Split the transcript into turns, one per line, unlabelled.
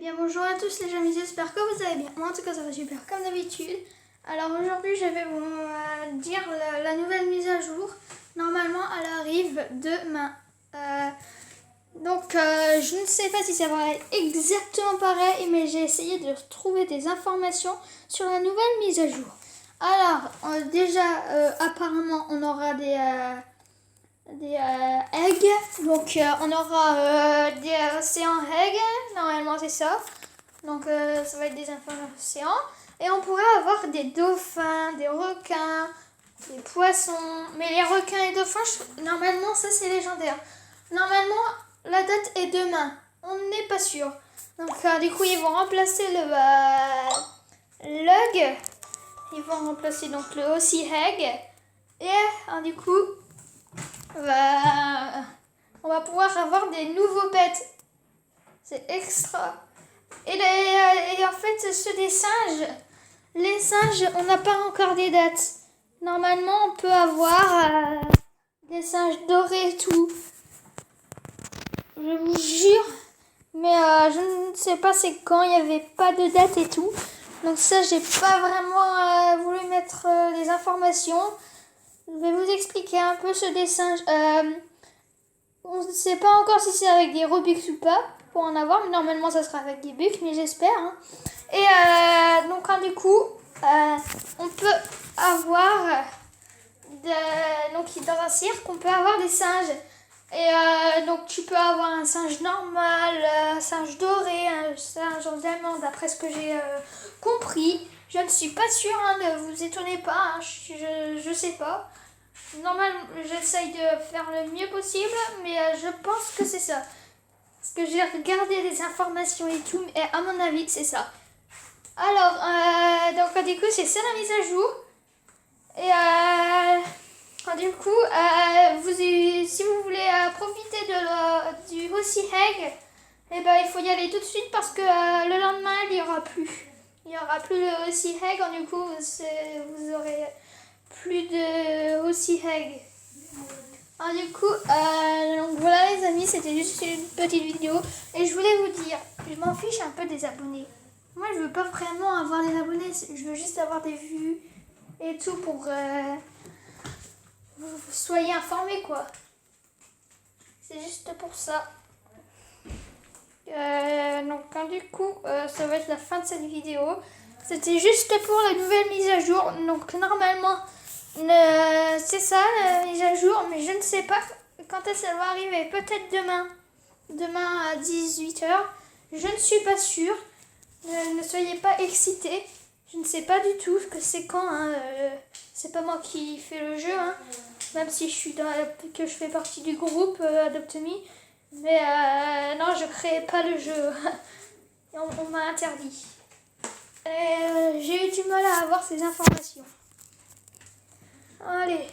bien bonjour à tous les amis, j'espère que vous allez bien. Moi en tout cas ça va super comme d'habitude. Alors aujourd'hui je vais vous dire la nouvelle mise à jour. Normalement elle arrive demain. Je ne sais pas si ça va être exactement pareil, mais j'ai essayé de trouver des informations sur la nouvelle mise à jour. Alors apparemment on aura des eggs, donc on aura des océans eggs, normalement c'est ça, donc ça va être des océans, et on pourrait avoir des dauphins, des requins, des poissons, mais les requins et dauphins, normalement ça c'est légendaire, normalement la date est demain, on n'est pas sûr, donc du coup ils vont remplacer le lug, ils vont remplacer donc le Aussie egg, et du coup on va pouvoir avoir des nouveaux pets. C'est extra. Et en fait, ceux des singes, les singes, on n'a pas encore des dates. Normalement, on peut avoir des singes dorés et tout. Je vous jure. Mais je ne sais pas c'est quand, il n'y avait pas de date et tout. Donc ça, j'ai pas vraiment voulu mettre des informations. Je vais vous expliquer un peu ce dessin. On ne sait pas encore si c'est avec des Robux ou pas pour en avoir, mais normalement ça sera avec des bucs, mais j'espère. Hein. Et du coup, on peut avoir donc dans un cirque, on peut avoir des singes. Et donc tu peux avoir un singe normal, un singe doré, un singe en diamant, d'après ce que j'ai compris. Je ne suis pas sûre, hein, ne vous étonnez pas, hein, je sais pas. Normalement, j'essaye de faire le mieux possible, mais je pense que c'est ça. Parce que j'ai regardé des informations et tout, et à mon avis, c'est ça. Alors, du coup, c'est ça la mise à jour. Et du coup, si vous voulez profiter du Aussie Egg, il faut y aller tout de suite parce que le lendemain, il n'y aura plus. Il n'y aura plus le Aussie Egg, du coup, vous aurez plus de Aussie Egg. Alors du coup, donc voilà les amis, c'était juste une petite vidéo. Et je voulais vous dire, je m'en fiche un peu des abonnés. Moi je veux pas vraiment avoir des abonnés, je veux juste avoir des vues et tout pour vous soyez informés quoi. C'est juste pour ça. Du coup, ça va être la fin de cette vidéo. C'était juste pour la nouvelle mise à jour. Donc normalement, c'est ça la mise à jour, mais je ne sais pas quand est-ce qu'elle va arriver. Peut-être demain. Demain à 18h. Je ne suis pas sûre. Ne soyez pas excités. Je ne sais pas du tout ce que c'est quand. Hein. C'est pas moi qui fais le jeu. Hein. Même si que je fais partie du groupe Adopt.me. Mais non, je crée pas le jeu. On m'a interdit. J'ai eu du mal à avoir ces informations. Allez.